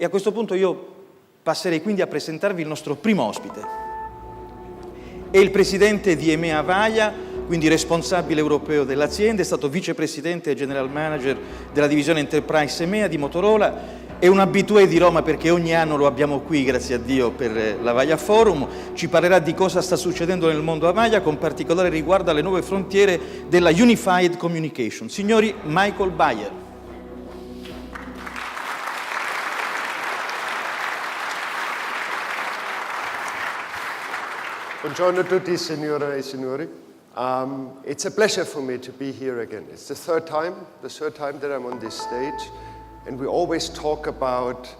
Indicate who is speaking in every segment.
Speaker 1: E a questo punto io passerei quindi a presentarvi il nostro primo ospite. È il presidente di Emea Avaya, quindi responsabile europeo dell'azienda, è stato vicepresidente e general manager della divisione Enterprise Emea di Motorola, è un abitué di Roma perché ogni anno lo abbiamo qui, grazie a Dio, per l'Avaya Forum. Ci parlerà di cosa sta succedendo nel mondo Avaya, con particolare riguardo alle nuove frontiere della Unified Communication. Signori, Michael Bayer.
Speaker 2: Buongiorno a tutti, signore e signori. It's a pleasure for me to be here again. It's the third time that I'm on this stage, and we always talk about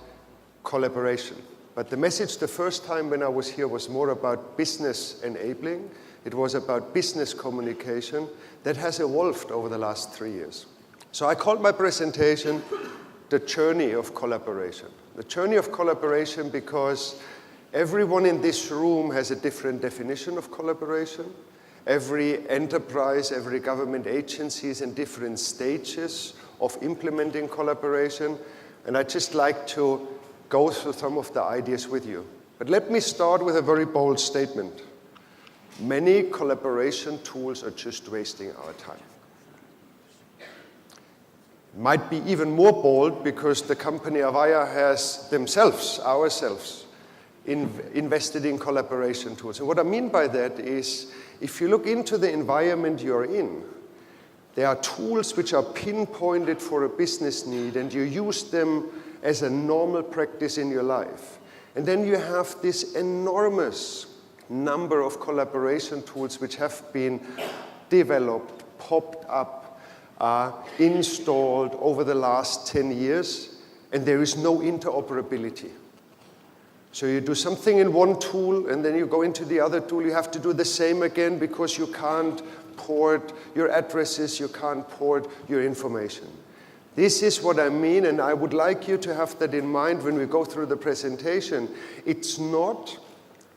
Speaker 2: collaboration. But the message the first time when I was here was more about business enabling. It was about business communication that has evolved over the last 3 years. So I called my presentation The Journey of Collaboration. The Journey of Collaboration because everyone in this room has a different definition of collaboration. Every enterprise, every government agency is in different stages of implementing collaboration. And I'd just like to go through some of the ideas with you. But let me start with a very bold statement. Many collaboration tools are just wasting our time. It might be even more bold because the company Avaya has ourselves, invested in collaboration tools. And what I mean by that is, if you look into the environment you're in, there are tools which are pinpointed for a business need, and you use them as a normal practice in your life. And then you have this enormous number of collaboration tools which have been developed, popped up, installed over the last 10 years, and there is no interoperability. So you do something in one tool, and then you go into the other tool. You have to do the same again because you can't port your addresses, you can't port your information. This is what I mean, and I would like you to have that in mind when we go through the presentation. It's not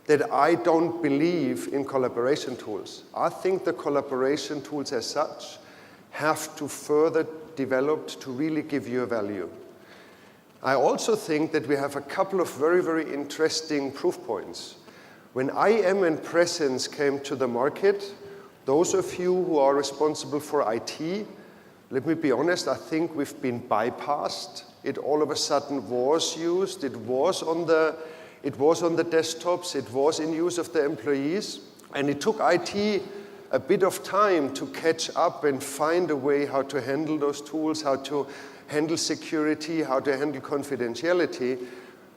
Speaker 2: that I don't believe in collaboration tools. I think the collaboration tools as such have to further develop to really give you a value. I also think that we have a couple of very, very interesting proof points. When IM and Presence came to the market, those of you who are responsible for IT, let me be honest, I think we've been bypassed. It all of a sudden was used. It was on the desktops. It was in use of the employees. And it took IT a bit of time to catch up and find a way how to handle those tools, how to handle security, how to handle confidentiality.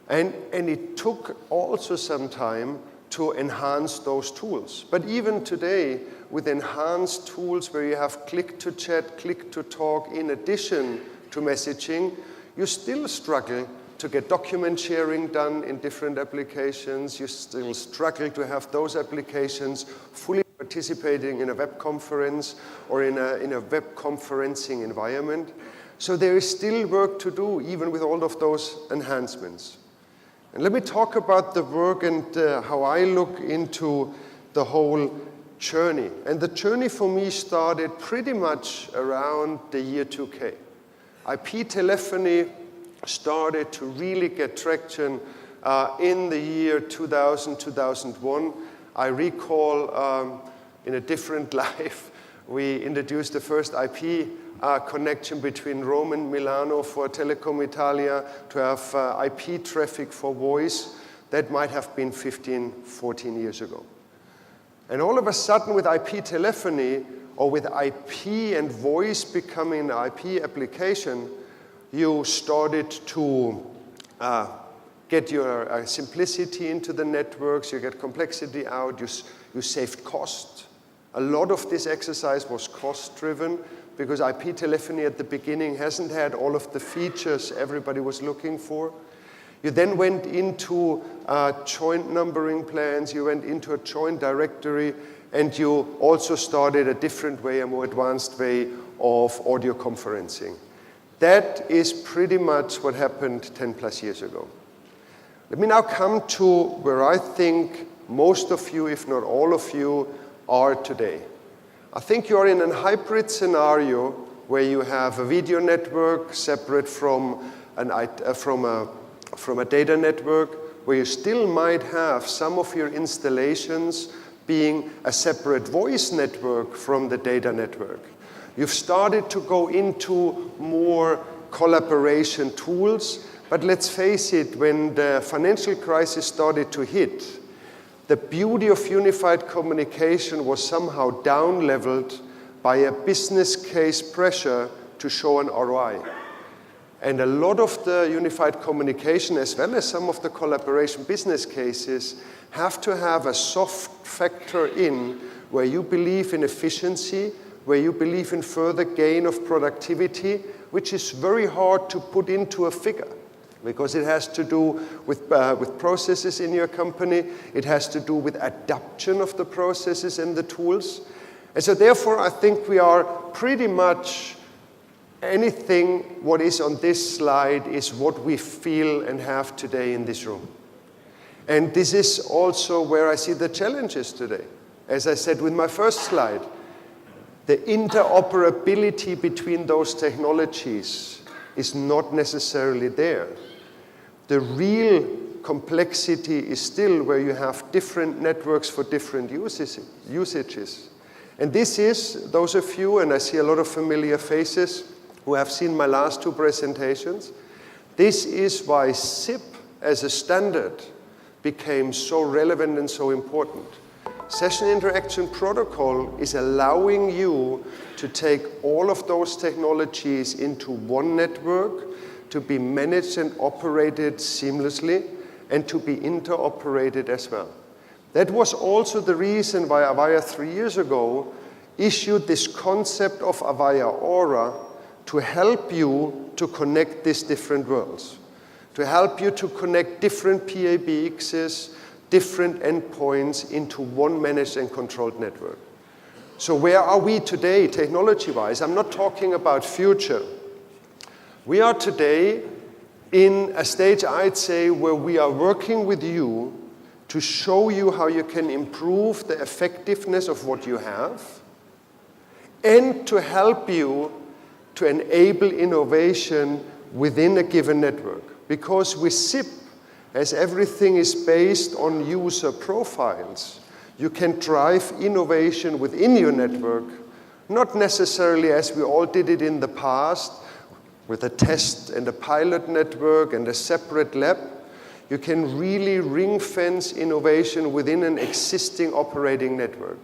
Speaker 2: And it took also some time to enhance those tools. But even today, with enhanced tools where you have click to chat, click to talk, in addition to messaging, you still struggle to get document sharing done in different applications. You still struggle to have those applications fully participating in a web conference or in a web conferencing environment. So there is still work to do, even with all of those enhancements. And let me talk about the work and how I look into the whole journey. And the journey for me started pretty much around the year 2K. IP telephony started to really get traction in the year 2000, 2001. I recall in a different life, we introduced the first IP connection between Rome and Milano for Telecom Italia to have IP traffic for voice. That might have been 15, 14 years ago. And all of a sudden with IP telephony, or with IP and voice becoming an IP application, you started to get your simplicity into the networks, you get complexity out, you saved cost. A lot of this exercise was cost-driven because IP telephony at the beginning hasn't had all of the features everybody was looking for. You then went into joint numbering plans, you went into a joint directory, and you also started a different way, a more advanced way of audio conferencing. That is pretty much what happened 10 plus years ago. Let me now come to where I think most of you, if not all of you, are today. I think you are in a hybrid scenario where you have a video network separate from a from a data network where you still might have some of your installations being a separate voice network from the data network. You've started to go into more collaboration tools, but let's face it, when the financial crisis started to hit, the beauty of unified communication was somehow down-leveled by a business case pressure to show an ROI. And a lot of the unified communication, as well as some of the collaboration business cases, have to have a soft factor in where you believe in efficiency, where you believe in further gain of productivity, which is very hard to put into a figure because it has to do with processes in your company. It has to do with adoption of the processes and the tools. And so therefore, I think we are pretty much anything what is on this slide is what we feel and have today in this room. And this is also where I see the challenges today. As I said with my first slide, the interoperability between those technologies is not necessarily there. The real complexity is still where you have different networks for different usages. And this is, those of you, and I see a lot of familiar faces who have seen my last two presentations, this is why SIP as a standard became so relevant and so important. Session Interaction Protocol is allowing you to take all of those technologies into one network, to be managed and operated seamlessly, and to be interoperated as well. That was also the reason why Avaya 3 years ago issued this concept of Avaya Aura to help you to connect these different worlds, to help you to connect different PABXs, different endpoints into one managed and controlled network. So where are we today, technology-wise? I'm not talking about future. We are today in a stage, I'd say, where we are working with you to show you how you can improve the effectiveness of what you have and to help you to enable innovation within a given network. Because with SIP, as everything is based on user profiles, you can drive innovation within your network, not necessarily as we all did it in the past, with a test and a pilot network and a separate lab. You can really ring-fence innovation within an existing operating network.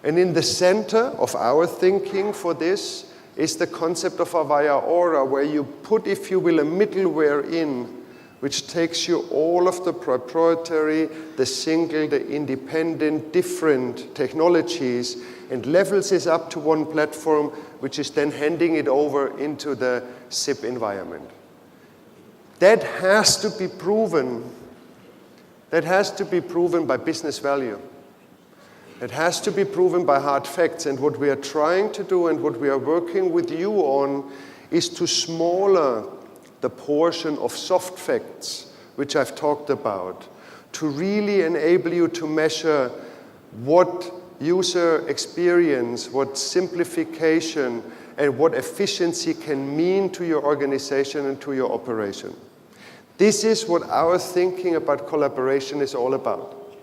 Speaker 2: And in the center of our thinking for this is the concept of Avaya Aura, where you put, if you will, a middleware in, which takes you all of the proprietary, the single, the independent, different technologies and levels it up to one platform, which is then handing it over into the SIP environment. That has to be proven. That has to be proven by business value. It has to be proven by hard facts. And what we are trying to do and what we are working with you on is to smaller the portion of soft facts, which I've talked about, to really enable you to measure what user experience, what simplification, and what efficiency can mean to your organization and to your operation. This is what our thinking about collaboration is all about.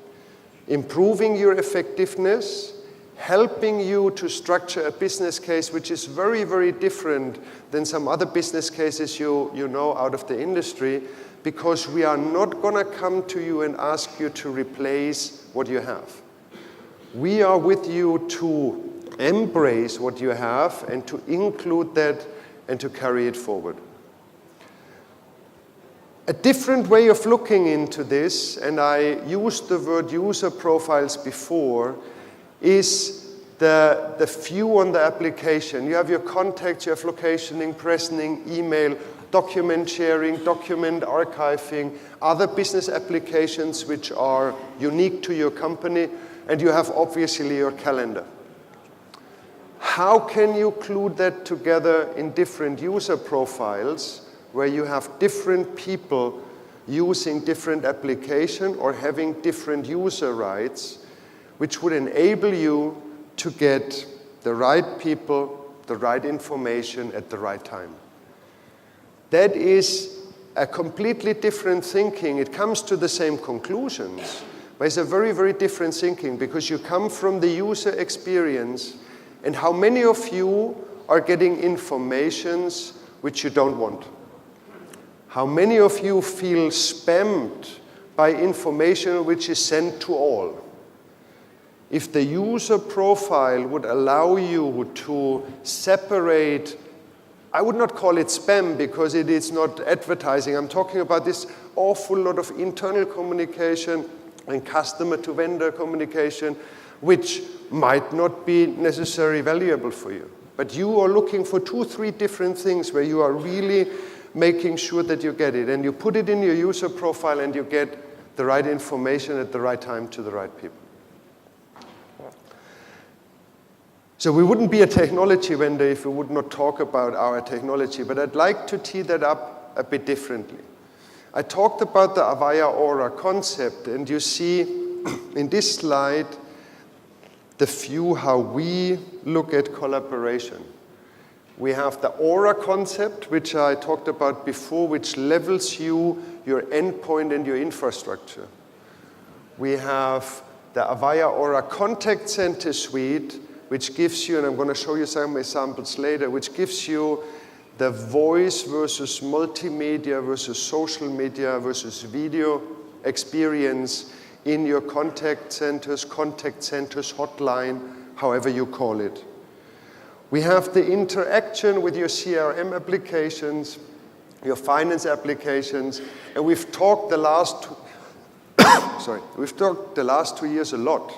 Speaker 2: Improving your effectiveness, helping you to structure a business case which is very, very different than some other business cases you know out of the industry, because we are not going to come to you and ask you to replace what you have. We are with you to embrace what you have and to include that and to carry it forward. A different way of looking into this, and I used the word user profiles before, is the view on the application. You have your contacts, you have locationing, pressening, email, document sharing, document archiving, other business applications which are unique to your company, and you have obviously your calendar. How can you include that together in different user profiles where you have different people using different application or having different user rights, which would enable you to get the right people, the right information at the right time? That is a completely different thinking. It comes to the same conclusions, but it's a very, very different thinking because you come from the user experience. And how many of you are getting informations which you don't want? How many of you feel spammed by information which is sent to all? If the user profile would allow you to separate, I would not call it spam because it is not advertising. I'm talking about this awful lot of internal communication and customer to vendor communication, which might not be necessarily valuable for you. But you are looking for 2, 3 different things where you are really making sure that you get it. And you put it in your user profile and you get the right information at the right time to the right people. So we wouldn't be a technology vendor if we would not talk about our technology, but I'd like to tee that up a bit differently. I talked about the Avaya Aura concept, and you see in this slide the view how we look at collaboration. We have the Aura concept, which I talked about before, which levels you, your endpoint, and your infrastructure. We have the Avaya Aura Contact Center suite, which gives you, and I'm going to show you some examples later, which gives you the voice versus multimedia versus social media versus video experience in your contact centers, hotline, however you call it. We have the interaction with your CRM applications, your finance applications, and we've talked the last 2 years a lot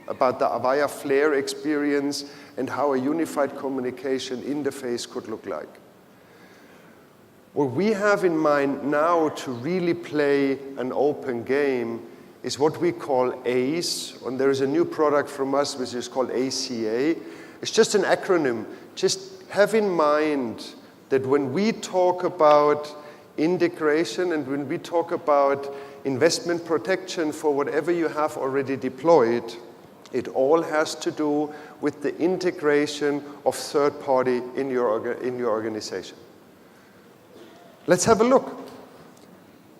Speaker 2: about the Avaya Flare experience and how a unified communication interface could look like. What we have in mind now to really play an open game is what we call ACE, and there is a new product from us which is called ACA. It's just an acronym. Just have in mind that when we talk about integration and when we talk about investment protection for whatever you have already deployed, it all has to do with the integration of third party in your organization. Let's have a look.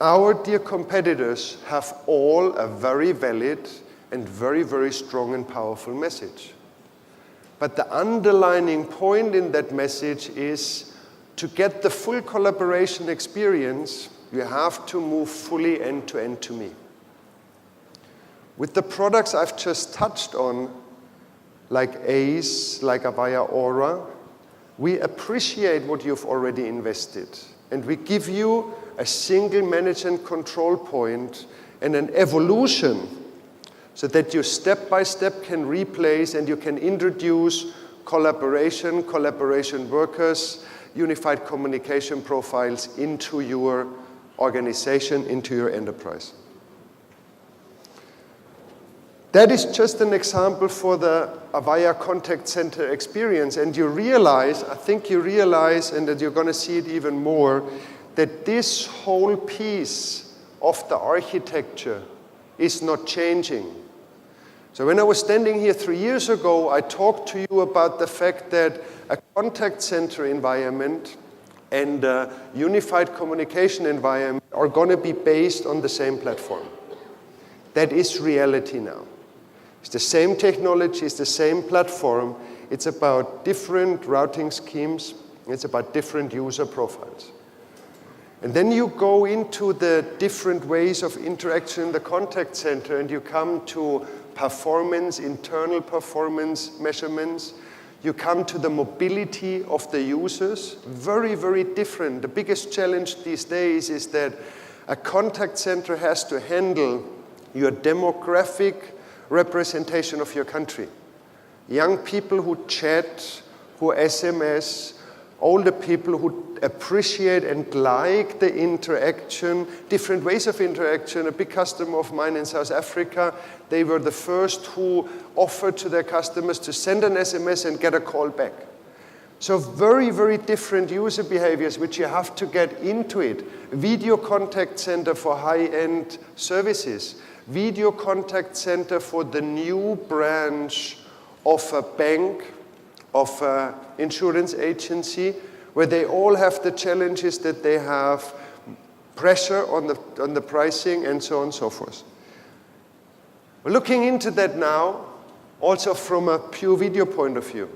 Speaker 2: Our dear competitors have all a very valid and very, very strong and powerful message. But the underlining point in that message is to get the full collaboration experience, you have to move fully end-to-end to me. With the products I've just touched on, like ACE, like Avaya Aura, we appreciate what you've already invested. And we give you a single manage and control point and an evolution so that you step by step can replace and you can introduce collaboration workers, unified communication profiles into your organization, into your enterprise. That is just an example for the Avaya Contact Center experience. And you realize, I think you realize, and that you're going to see it even more, that this whole piece of the architecture is not changing. So when I was standing here 3 years ago, I talked to you about the fact that a contact center environment and a unified communication environment are going to be based on the same platform. That is reality now. It's the same technology, it's the same platform. It's about different routing schemes. It's about different user profiles. And then you go into the different ways of interaction in the contact center and you come to performance, internal performance measurements. You come to the mobility of the users. Very, very different. The biggest challenge these days is that a contact center has to handle your demographic representation of your country. Young people who chat, who SMS, older people who appreciate and like the interaction, different ways of interaction. A big customer of mine in South Africa, they were the first who offered to their customers to send an SMS and get a call back. So very, very different user behaviors which you have to get into it. Video contact center for high-end services. Video contact center for the new branch of a bank, of an insurance agency, where they all have the challenges that they have pressure on the pricing, and so on and so forth. We're looking into that now, also from a pure video point of view.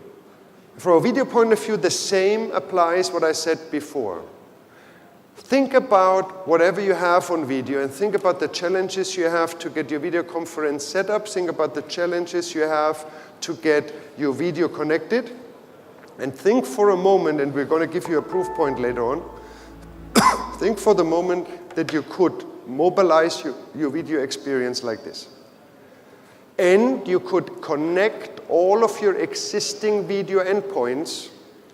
Speaker 2: From a video point of view, the same applies what I said before. Think about whatever you have on video and think about the challenges you have to get your video conference set up. Think about the challenges you have to get your video connected. And think for a moment, and we're going to give you a proof point later on, think for the moment that you could mobilize your video experience like this. And you could connect all of your existing video endpoints,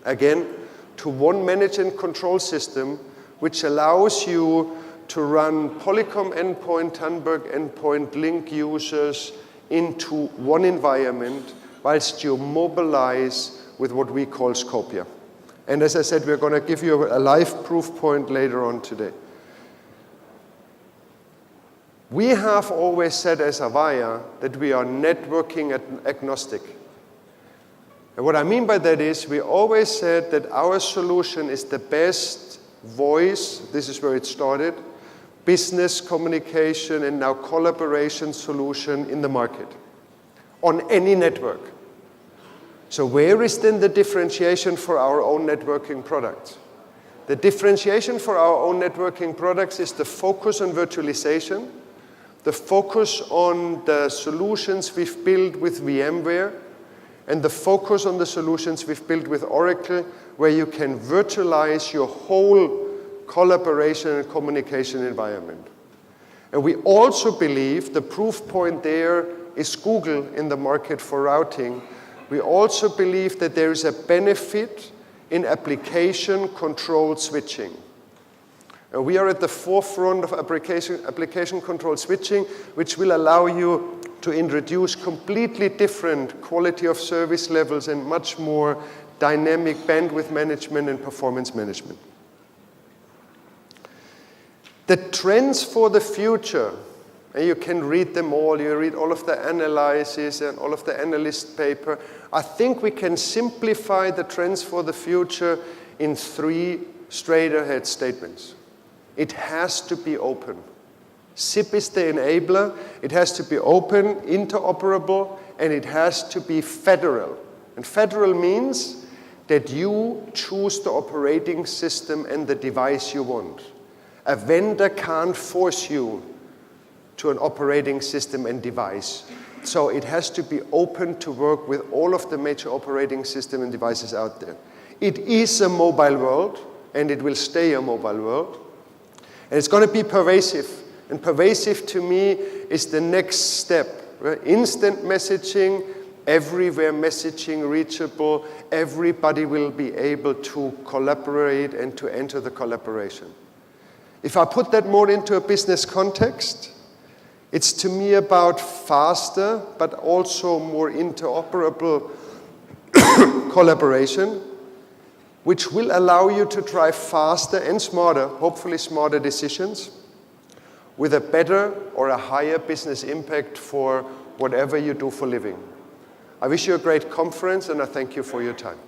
Speaker 2: again, to one manage and control system, which allows you to run Polycom endpoint, Tandberg endpoint, link users into one environment, whilst you mobilize with what we call Scopia. And as I said, we're going to give you a live proof point later on today. We have always said as Avaya that we are networking agnostic. And what I mean by that is we always said that our solution is the best voice, this is where it started, business communication and now collaboration solution in the market on any network. So where is then the differentiation for our own networking products? The differentiation for our own networking products is the focus on virtualization, the focus on the solutions we've built with VMware, and the focus on the solutions we've built with Oracle, where you can virtualize your whole collaboration and communication environment. And we also believe the proof point there is Google in the market for routing. We also believe that there is a benefit in application control switching. And we are at the forefront of application control switching, which will allow you to introduce completely different quality of service levels and much more dynamic bandwidth management and performance management. The trends for the future, and you can read them all, you read all of the analysis and all of the analyst paper. I think we can simplify the trends for the future in 3 straight-ahead statements. It has to be open. SIP is the enabler. It has to be open, interoperable, and it has to be federal. And federal means that you choose the operating system and the device you want. A vendor can't force you to an operating system and device. So it has to be open to work with all of the major operating system and devices out there. It is a mobile world, and it will stay a mobile world. And it's going to be pervasive. And pervasive to me is the next step. Right? Instant messaging, everywhere messaging reachable, everybody will be able to collaborate and to enter the collaboration. If I put that more into a business context, it's to me about faster, but also more interoperable collaboration, which will allow you to drive faster and smarter, hopefully smarter decisions, with a better or a higher business impact for whatever you do for living. I wish you a great conference, and I thank you for your time.